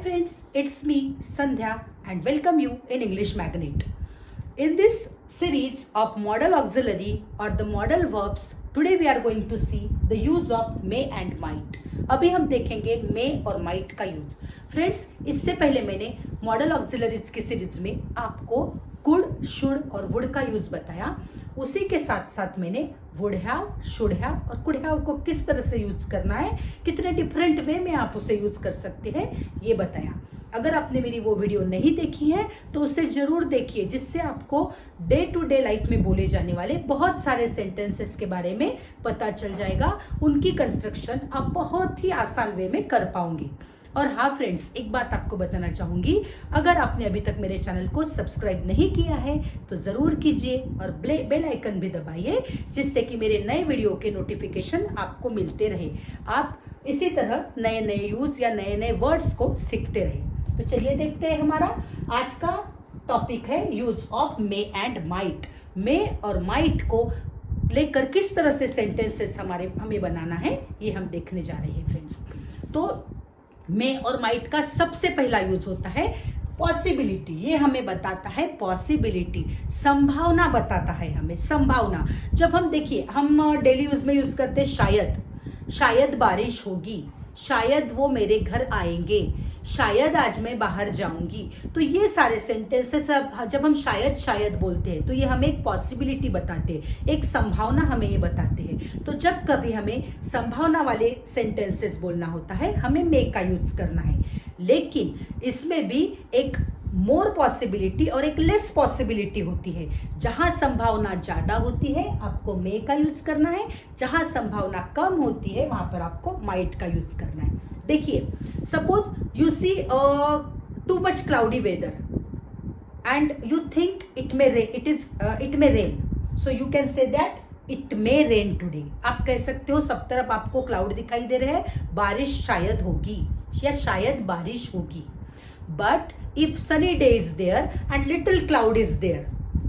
friends, it's me Sandhya and welcome you in English Magnet. In this series of modal auxiliary or the modal verbs, today we are going to see the use of may and might. अभी हम देखेंगे may और might का use. Friends, इससे पहले मैंने model auxiliaries की series में आपको कुड, शुड और वुड का यूज बताया. उसी के साथ साथ मैंने वुड हैव, शुड हैव और कुड हैव को किस तरह से यूज करना है, कितने डिफरेंट वे में आप उसे यूज कर सकते हैं, ये बताया. अगर आपने मेरी वो वीडियो नहीं देखी है तो उसे जरूर देखिए, जिससे आपको डे टू डे लाइफ में बोले जाने वाले बहुत सारे सेंटेंसेस के बारे में पता चल जाएगा. उनकी कंस्ट्रक्शन आप बहुत ही आसान वे में कर पाओगे. और हाँ फ्रेंड्स, एक बात आपको बताना चाहूंगी, अगर आपने अभी तक मेरे चैनल को सब्सक्राइब नहीं किया है तो जरूर कीजिए और बेल आइकन भी दबाइए, जिससे कि मेरे नए वीडियो के नोटिफिकेशन आपको मिलते रहे. आप इसी तरह नए नए यूज या नए नए वर्ड्स को सीखते रहे. तो चलिए देखते हैं, हमारा आज का टॉपिक है use of may and might. May और माइट को लेकर किस तरह से सेंटेंसेस हमें बनाना है, ये हम देखने जा रहे हैं फ्रेंड्स. तो मे और माइट का सबसे पहला यूज होता है पॉसिबिलिटी. ये हमें बताता है पॉसिबिलिटी, संभावना बताता है हमें, संभावना. जब हम देखिए, हम डेली यूज में यूज करते हैं शायद बारिश होगी, शायद वो मेरे घर आएंगे, शायद आज मैं बाहर जाऊंगी. तो ये सारे सेंटेंसेस जब हम शायद बोलते हैं तो ये हमें एक पॉसिबिलिटी बताते हैं, एक संभावना हमें ये बताते हैं. तो जब कभी हमें संभावना वाले सेंटेंसेस बोलना होता है, हमें मे का यूज करना है. लेकिन इसमें भी एक मोर पॉसिबिलिटी और एक लेस पॉसिबिलिटी होती है. जहां संभावना ज्यादा होती है आपको मे का यूज करना है, जहां संभावना कम होती है वहां पर आपको माइट का यूज करना है. देखिए, suppose you see too much cloudy weather and you think it may rain, so you can say that it may rain today. आप कह सकते हो सब तरफ आपको क्लाउड दिखाई दे रहे हैं, बारिश शायद होगी या शायद बारिश होगी. But if sunny day is there and little cloud is there,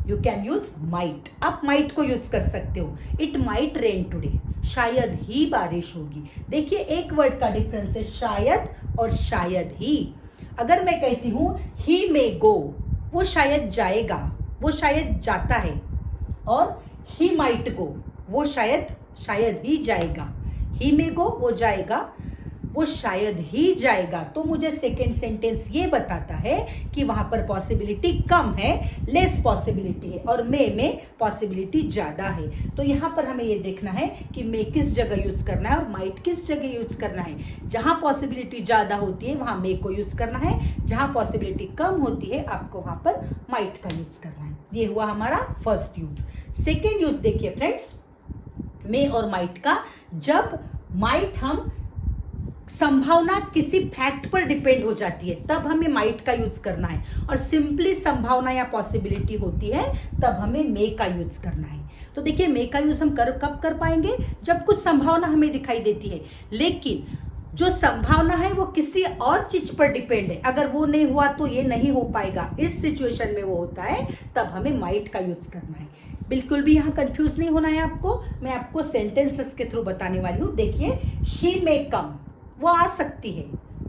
you can use might. आप might को यूज कर सकते हो. it might rain today, शायद ही बारिश होगी. देखिए, एक वर्ड का डिफरेंस है शायद और शायद ही. अगर मैं कहती हूं he may go, वो शायद जाएगा, वो शायद जाता है. और he might go, वो शायद ही जाएगा. he may go, वो जाएगा, वो शायद ही जाएगा. तो मुझे सेकेंड सेंटेंस ये बताता है कि वहां पर पॉसिबिलिटी कम है, लेस पॉसिबिलिटी है, और मे में पॉसिबिलिटी ज्यादा है. तो यहां पर हमें ये देखना है कि मे किस जगह यूज करना है और माइट किस जगह यूज करना है. जहां पॉसिबिलिटी ज्यादा होती है वहां मे को यूज करना है, जहां पॉसिबिलिटी कम होती है आपको वहां पर माइट का यूज करना है. ये हुआ हमारा फर्स्ट यूज. सेकेंड यूज देखिए फ्रेंड्स, मे और माइट का. जब माइट हम संभावना किसी फैक्ट पर डिपेंड हो जाती है तब हमें माइट का यूज करना है, और सिंपली संभावना या पॉसिबिलिटी होती है तब हमें मे का यूज करना है. तो देखिए, मे का यूज हम कब कर पाएंगे, जब कुछ संभावना हमें दिखाई देती है, लेकिन जो संभावना है वो किसी और चीज पर डिपेंड है. अगर वो नहीं हुआ तो ये नहीं हो पाएगा, इस सिचुएशन में वो होता है, तब हमें माइट का यूज करना है. बिल्कुल भी यहाँ कंफ्यूज नहीं होना है आपको. मैं आपको सेंटेंसेस के थ्रू बताने वाली हूँ. देखिए, शी मे कम, वो आ सकती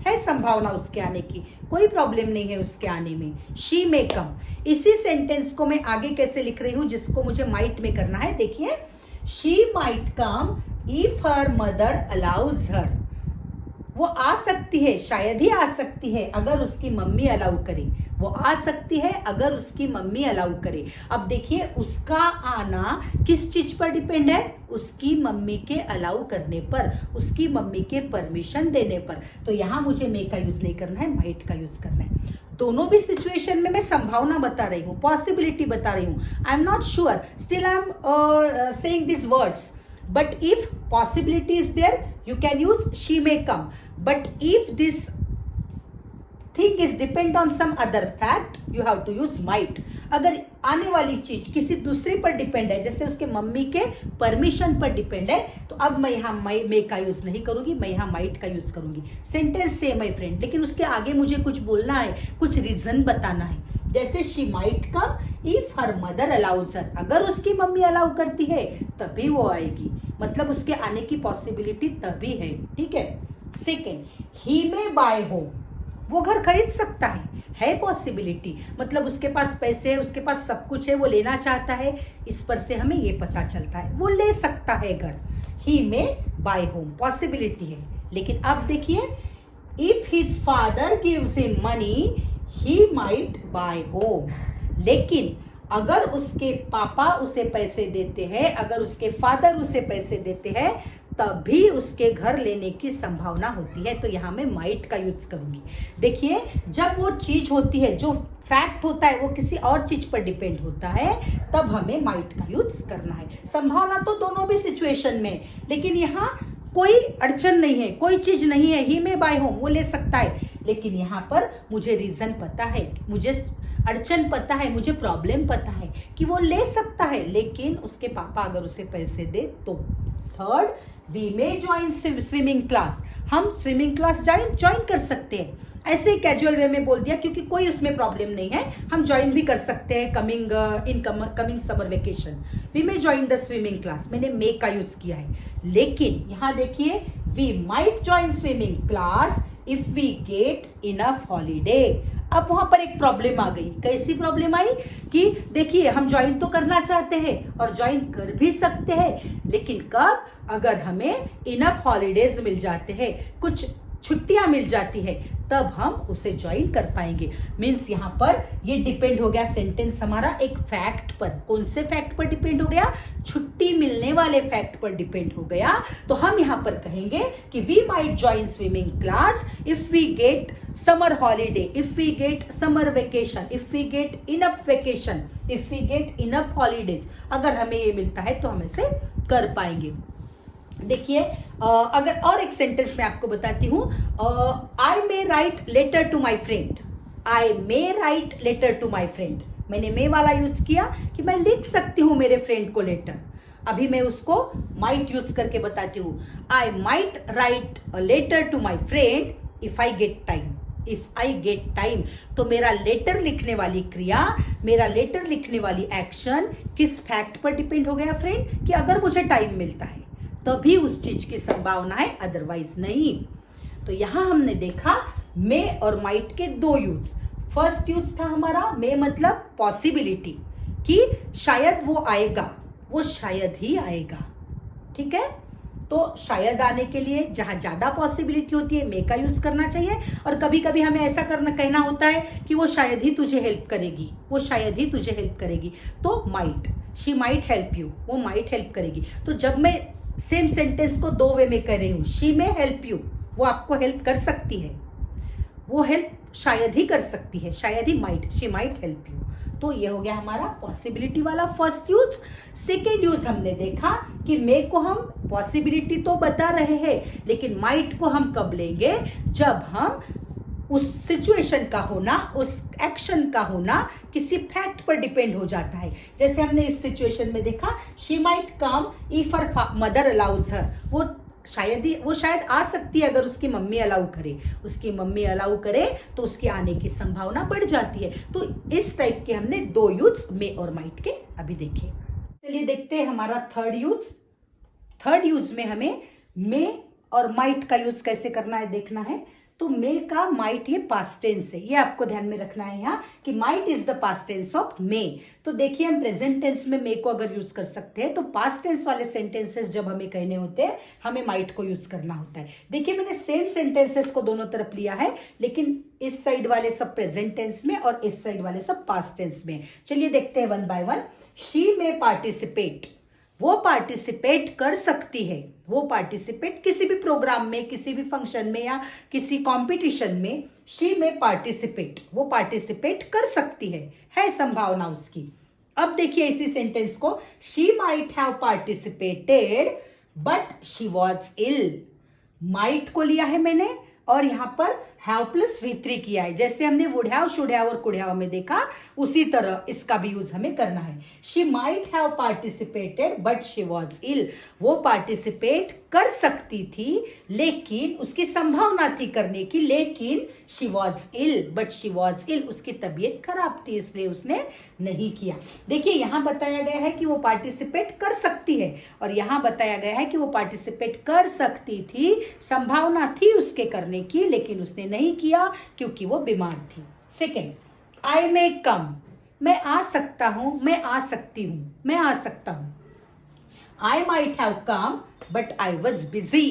है संभावना उसके आने की, कोई प्रॉब्लम नहीं है उसके आने में. शी मे कम. इसी सेंटेंस को मैं आगे कैसे लिख रही हूं, जिसको मुझे माइट में करना है. देखिए, she might come if her mother allows her. वो आ सकती है, शायद ही आ सकती है अगर उसकी मम्मी अलाउ करे. वो आ सकती है अगर उसकी मम्मी अलाउ करे. अब देखिए, उसका आना किस चीज पर डिपेंड है, उसकी मम्मी के अलाउ करने पर, उसकी मम्मी के परमिशन देने पर. तो यहां मुझे मे का यूज नहीं करना है, माइट का यूज करना है. दोनों भी सिचुएशन में मैं संभावना बता रही हूं, पॉसिबिलिटी बता रही हूं. I am not sure, still I am saying this words. But if possibility is there, you can use she may come. But if this thing is depend on some other fact, you have to use might. अगर आने वाली चीज किसी दूसरे पर depend है, जैसे उसके मम्मी के परमिशन पर डिपेंड है, तो अब मैं यहाँ मे का यूज नहीं करूंगी, मैं यहाँ माइट का यूज करूंगी. सेंटेंस सेम है फ्रेंड, लेकिन उसके आगे मुझे कुछ बोलना है, कुछ रीजन बताना है. जैसे she might come if her mother allows her, अगर उसकी मम्मी अलाउ करती है तभी वो आएगी, मतलब उसके आने की पॉसिबिलिटी तभी है. ठीक है. सेकेंड, ही मे बाय होम, वो घर खरीद सकता है पॉसिबिलिटी, मतलब उसके पास पैसे है, उसके पास सब कुछ है, वो लेना चाहता है, इस पर से हमें ये पता चलता है वो ले सकता है घर। ही में बाय होम, पॉसिबिलिटी है। लेकिन अब देखिए, if his father gives him money he might buy home. लेकिन अगर उसके पापा उसे पैसे देते हैं, अगर उसके फादर उसे पैसे देते हैं, तब भी उसके घर लेने की संभावना होती है। तो यहाँ मैं माइट का यूज करूंगी। देखिए, जब वो चीज होती है, जो फैक्ट होता है, वो किसी और चीज पर डिपेंड होता है, तब हमें माइट का यूज करना है। संभावना तो दोनों भी सिचुएशन में, लेकिन यहाँ कोई अड़चन नहीं है, कोई चीज नहीं है, ही में बाय होम, वो ले सकता है। लेकिन यहाँ पर मुझे रीजन पता है, मुझे अड़चन पता है, मुझे प्रॉब्लम पता है कि वो ले सकता है, लेकिन उसके पापा अगर उसे पैसे दे तो। Third, we may join swimming class, हम स्विमिंग क्लास ज्वाइन कर सकते हैं। ऐसे कैजुअल वे में बोल दिया क्योंकि कोई उसमें प्रॉब्लम नहीं है, हम ज्वाइन भी कर सकते हैं coming summer vacation. We may join the swimming class, मैंने मे का यूज किया है। लेकिन यहाँ देखिए, we might join swimming class if we get enough holiday. अब वहां पर एक प्रॉब्लम आ गई। कैसी प्रॉब्लम आई कि देखिए, हम ज्वाइन तो करना चाहते हैं और ज्वाइन कर भी सकते हैं, लेकिन कब? अगर हमें इनफ हॉलीडेज मिल जाते हैं, कुछ छुट्टियां मिल जाती है, तब हम उसे ज्वाइन कर पाएंगे। मीन्स यहाँ पर ये डिपेंड हो गया सेंटेंस हमारा एक फैक्ट पर। कौन से फैक्ट पर डिपेंड हो गया? छुट्टी मिलने वाले फैक्ट पर डिपेंड हो गया। तो हम यहाँ पर कहेंगे कि we might join swimming class if we get summer holiday, if we get summer vacation, if we get enough vacation, if we get enough holidays. अगर हमें ये मिलता है तो हम इसे कर पाएंगे। देखिए, अगर और एक सेंटेंस मैं आपको बताती हूँ, I may write letter to my friend, I may write letter to my friend. मैंने मे वाला यूज किया कि मैं लिख सकती हूँ मेरे फ्रेंड को लेटर। अभी मैं उसको माइट यूज करके बताती हूँ, I might write a letter to my friend if I get time, if I get time. तो मेरा लेटर लिखने वाली क्रिया, मेरा लेटर लिखने वाली एक्शन किस फैक्ट पर डिपेंड हो गया फ्रेंड? कि अगर मुझे टाइम मिलता है तभी उस चीज की संभावना है, अदरवाइज नहीं। तो यहां हमने देखा मे और माइट के दो यूज। फर्स्ट यूज था हमारा मे मतलब पॉसिबिलिटी, कि शायद वो आएगा, वो शायद ही आएगा। ठीक है, तो शायद आने के लिए जहां ज्यादा पॉसिबिलिटी होती है, मे का यूज करना चाहिए। और कभी कभी हमें ऐसा कहना होता है कि वो शायद ही तुझे हेल्प करेगी, वो शायद ही तुझे हेल्प करेगी, तो might, she might help you, वो माइट हेल्प करेगी। तो जब मैं सेम सेंटेंस को दो वे में कर रही हूं, शी में हेल्प यू, वो आपको हेल्प कर सकती है, वो हेल्प शायद ही कर सकती है, शायद he might, she might help you. तो ये हो गया हमारा पॉसिबिलिटी वाला फर्स्ट यूज। सेकेंड यूज हमने देखा कि मे को हम पॉसिबिलिटी तो बता रहे हैं, लेकिन माइट को हम कब लेंगे? जब हम उस सिचुएशन का होना, उस एक्शन का होना किसी फैक्ट पर डिपेंड हो जाता है। जैसे हमने इस सिचुएशन में देखा, she might come if her mother allows her, वो शायद आ सकती है अगर उसकी मम्मी अलाउ करे, उसकी मम्मी अलाउ करे तो उसके आने की संभावना बढ़ जाती है। तो इस टाइप के हमने दो यूज मे और माइट के अभी देखे। चलिए देखते हैं हमारा थर्ड यूज। थर्ड यूज में हमें मे और माइट का यूज कैसे करना है देखना है। तो मे का माइट ये पास्ट टेंस है, ये आपको ध्यान में रखना है यहाँ कि might is the past tense of may. तो देखिए, हम प्रेजेंट टेंस में मे को अगर यूज कर सकते हैं, तो पास्ट टेंस वाले सेंटेंसेस जब हमें कहने होते हैं, हमें माइट को यूज करना होता है। देखिए, मैंने सेम सेंटेंसेस को दोनों तरफ लिया है, लेकिन इस साइड वाले सब प्रेजेंट टेंस में और इस साइड वाले सब पास्ट टेंस में। चलिए देखते हैं one by one. She may participate, वो पार्टिसिपेट कर सकती है, वो पार्टिसिपेट किसी भी प्रोग्राम में, किसी भी फंक्शन में या किसी कंपटीशन में, शी में पार्टिसिपेट, वो पार्टिसिपेट कर सकती है संभावना उसकी। अब देखिए इसी सेंटेंस को, she might have participated but she was ill. Might को लिया है मैंने और यहां पर हैव प्लस V3 किया है। जैसे हमने वुड हैव, शुड हैव और कुड हैव में देखा, उसी तरह इसका भी यूज हमें करना है। She might have participated but she was ill, वो पार्टिसिपेट कर सकती थी, लेकिन उसकी संभावना थी करने की, लेकिन she was ill, but she was ill, उसकी तबीयत खराब थी इसलिए उसने नहीं किया। देखिए यहाँ बताया गया है कि वो पार्टिसिपेट कर सकती है और यहाँ बताया गया है कि वो पार्टिसिपेट कर सकती थी, संभावना थी उसके करने की, लेकिन उसने नहीं किया क्योंकि वो बीमार थी। सेकेंड, आई मे कम, मैं आ सकता हूं, मैं आ सकती हूं, मैं आ सकता हूं। I might have come, but I was busy.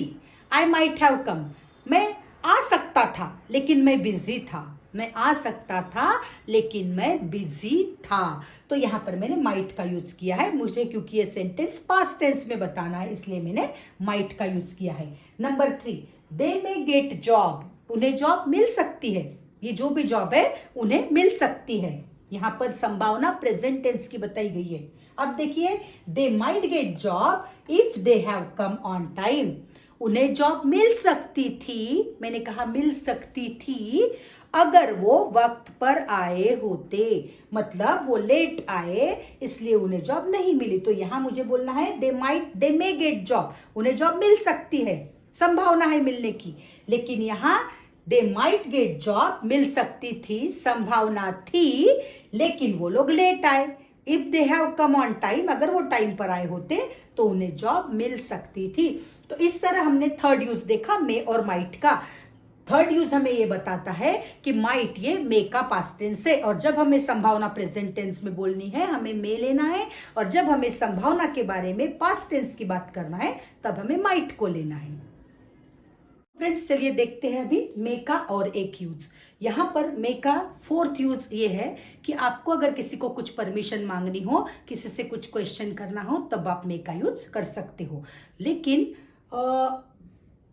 I might have come. मैं आ सकता था लेकिन मैं बिजी था। मैं आ सकता था लेकिन मैं बिजी था। तो यहाँ पर मैंने माइट का यूज किया है, मुझे क्योंकि ये सेंटेंस पास्ट टेंस में बताना है इसलिए मैंने माइट का यूज किया है। नंबर 3, दे मे गेट जॉब, उन्हें जॉब मिल सकती है। ये जो भी जॉब है उन्हें मिल सकती है। यहाँ पर संभावना प्रेजेंट टेंस की बताई गई है। अब देखिए, they might get job if they have come on time, उन्हें जॉब मिल सकती थी, मैंने कहा मिल सकती थी, अगर वो वक्त पर आए होते, मतलब वो लेट आए इसलिए उन्हें जॉब नहीं मिली। तो यहां मुझे बोलना है दे मे गेट जॉब, उन्हें जॉब मिल सकती है, संभावना है मिलने की, लेकिन यहां दे माइट गेट जॉब मिल सकती थी, संभावना थी, लेकिन वो लोग लेट आए। If they have come on time, अगर वो टाइम पर आए होते तो उन्हें जॉब मिल सकती थी। तो इस तरह हमने थर्ड यूज देखा मे और माइट का। थर्ड यूज हमें ये बताता है कि माइट ये मे का पास्ट टेंस है, और जब हमें संभावना प्रेजेंट टेंस में बोलनी है हमें मे लेना है, और जब हमें संभावना के बारे में पास्ट टेंस की बात करना है तब हमें माइट को लेना है। फ्रेंड्स चलिए देखते हैं अभी मे का और एक यूज। यहाँ पर मे का फोर्थ यूज ये है कि आपको अगर किसी को कुछ परमिशन मांगनी हो, किसी से कुछ क्वेश्चन करना हो, तब आप मे का यूज कर सकते हो। लेकिन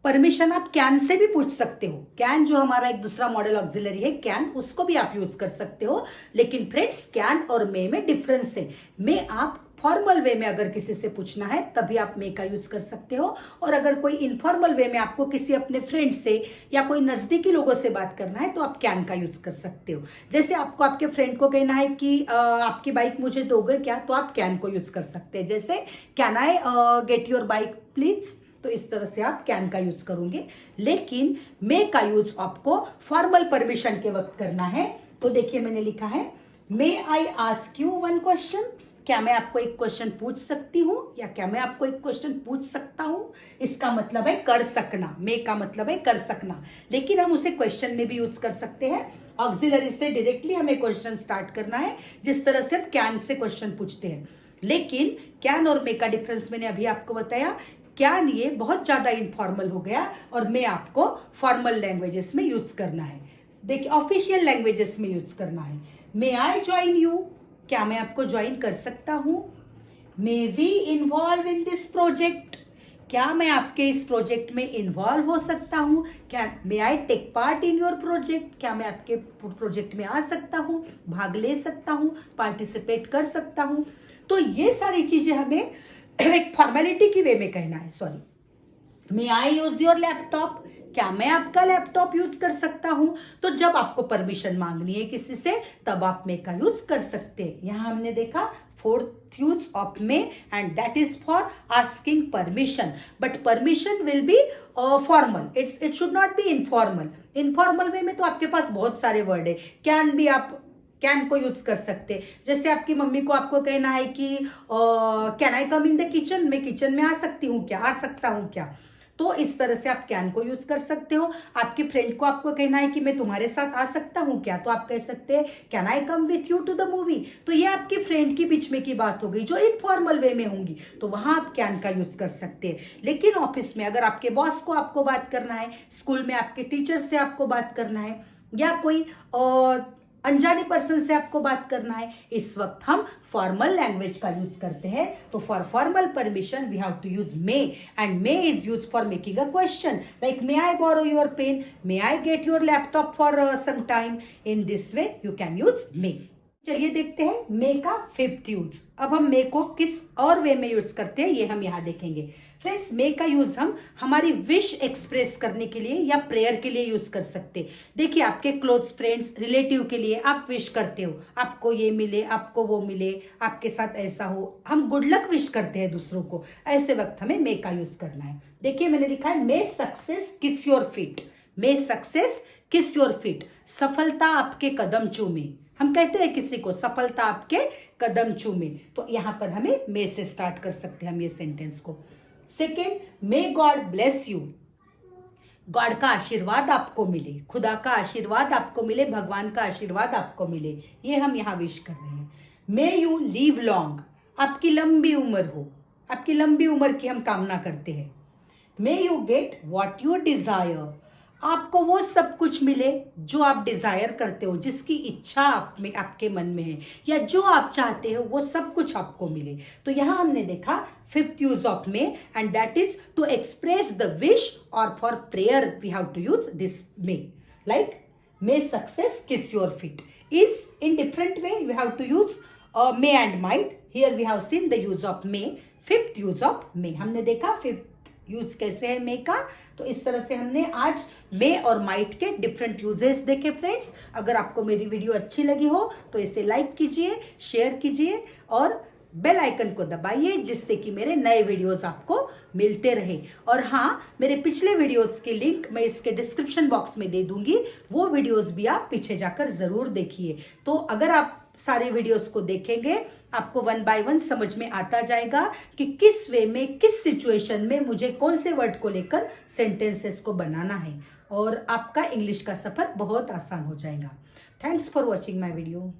परमिशन आप कैन से भी पूछ सकते हो। कैन जो हमारा एक दूसरा मॉडल ऑक्सिलरी है, कैन, उसको भी आप यूज कर सकते हो। लेकिन फ्रेंड्स कैन और मे में डिफरेंस है। मे आप फॉर्मल वे में अगर किसी से पूछना है तभी आप मे का यूज कर सकते हो, और अगर कोई इनफॉर्मल वे में आपको किसी अपने फ्रेंड से या कोई नजदीकी लोगों से बात करना है तो आप कैन का यूज कर सकते हो। जैसे आपको आपके फ्रेंड को कहना है कि आपकी बाइक मुझे दोगे क्या, तो आप कैन को यूज कर सकते हैं। जैसे can I get your bike please, तो इस तरह से आप कैन का यूज करोगे। लेकिन मे का यूज आपको फॉर्मल परमिशन के वक्त करना है। तो देखिए मैंने लिखा है may I ask you one question, क्या मैं आपको एक क्वेश्चन पूछ सकती हूँ, या क्या मैं आपको एक क्वेश्चन पूछ सकता हूँ। इसका मतलब है कर सकना, मे का मतलब है कर सकना, लेकिन हम उसे क्वेश्चन में भी यूज कर सकते हैं। ऑक्सिलरी से डायरेक्टली हमें क्वेश्चन स्टार्ट करना है, जिस तरह से हम कैन से क्वेश्चन पूछते हैं। लेकिन कैन और मे का डिफरेंस मैंने अभी आपको बताया। कैन ये बहुत ज्यादा इनफॉर्मल हो गया, और मे आपको फॉर्मल लैंग्वेजेस में यूज करना है। देखिए ऑफिशियल लैंग्वेजेस में यूज करना है। मे आई ज्वाइन यू, क्या मैं आपको ज्वाइन कर सकता हूं। May we involve in this project, क्या मैं आपके इस प्रोजेक्ट में इन्वॉल्व हो सकता हूं। क्या may I take part in your project, क्या मैं आपके प्रोजेक्ट में आ सकता हूं, भाग ले सकता हूं, पार्टिसिपेट कर सकता हूं। तो ये सारी चीजें हमें एक फॉर्मेलिटी की वे में कहना है। Sorry, may I use your laptop, क्या मैं आपका लैपटॉप यूज कर सकता हूं। तो जब आपको परमिशन मांगनी है किसी से तब आप मे का यूज कर सकते हैं। यहां हमने देखा fourth use of may, and that is for asking permission, but permission will be formal, it should not be informal. Informal वे में तो आपके पास बहुत सारे वर्ड है। कैन भी आप कैन को यूज कर सकते। जैसे आपकी मम्मी को आपको कहना है कि can I come in the kitchen, मैं किचन में आ सकती हूँ क्या, आ सकता हूँ क्या। तो इस तरह से आप कैन को यूज कर सकते हो। आपके फ्रेंड को आपको कहना है कि मैं तुम्हारे साथ आ सकता हूँ क्या, तो आप कह सकते हैं can I come with you to the movie. तो ये आपके फ्रेंड के बीच में की बात हो गई जो इनफॉर्मल वे में होंगी, तो वहां आप कैन का यूज कर सकते हैं। लेकिन ऑफिस में अगर आपके बॉस को आपको बात करना है, स्कूल में आपके टीचर से आपको बात करना है, या कोई अनजाने पर्सन से आपको बात करना है, इस वक्त हम फॉर्मल लैंग्वेज का यूज करते हैं। तो for formal permission we have to use may, and may is use for making a question like may I borrow your pen, may I get your laptop for some time. In this way you can use may. चलिए देखते हैं मे का fifth use. अब हम मे को किस और वे में यूज करते हैं ये हम यहाँ देखेंगे। फ्रेंड्स, मे का यूज हम हमारी विश एक्सप्रेस करने के लिए या प्रेयर के लिए यूज कर सकते। देखिए, आपके क्लोज फ्रेंड्स, रिलेटिव के लिए आप विश करते हो, आपको ये मिले, आपको वो मिले, आपके साथ ऐसा हो, हम गुड लक विश करते हैं दूसरों को। ऐसे वक्त हमें मे का यूज करना है। देखिए, मैंने लिखा है may success kiss your feet. May success kiss your feet, सफलता आपके कदम चूमे। हम कहते हैं किसी को सफलता आपके कदम चूमे, तो यहां पर हमें मे से स्टार्ट कर सकते हैं हम ये सेंटेंस को। Second, may God bless you. God का आशीर्वाद आपको मिले, खुदा का आशीर्वाद आपको मिले, भगवान का आशीर्वाद आपको मिले, ये हम यहां विश कर रहे हैं। मे यू लीव लॉन्ग, आपकी लंबी उम्र हो, आपकी लंबी उम्र की हम कामना करते हैं। May you get what you desire, आपको वो सब कुछ मिले जो आप डिजायर करते हो, जिसकी इच्छा आप में, आपके मन में है, या जो आप चाहते हो वो सब कुछ आपको मिले। तो यहां हमने देखा fifth use of may, and that is to express the wish और for prayer we have to use this may. Like may success kiss your feet is in different way we have to use may and might. Here we have seen the use of may. Fifth use of may, हमने देखा fifth use कैसे है मे का। तो इस तरह से हमने आज मे और माइट के डिफरेंट यूजेस देखे। फ्रेंड्स, अगर आपको मेरी वीडियो अच्छी लगी हो तो इसे लाइक कीजिए, शेयर कीजिए और बेल आइकन को दबाइए, जिससे कि मेरे नए वीडियोस आपको मिलते रहे। और हाँ, मेरे पिछले वीडियोस की लिंक मैं इसके डिस्क्रिप्शन बॉक्स में दे दूंगी, वो वीडियोस भी आप पीछे जाकर जरूर देखिए। तो अगर आप सारे वीडियोस को देखेंगे, आपको वन बाय वन समझ में आता जाएगा कि किस वे में, किस सिचुएशन में मुझे कौन से वर्ड को लेकर सेंटेंसेस को बनाना है, और आपका इंग्लिश का सफर बहुत आसान हो जाएगा। Thanks for watching my video.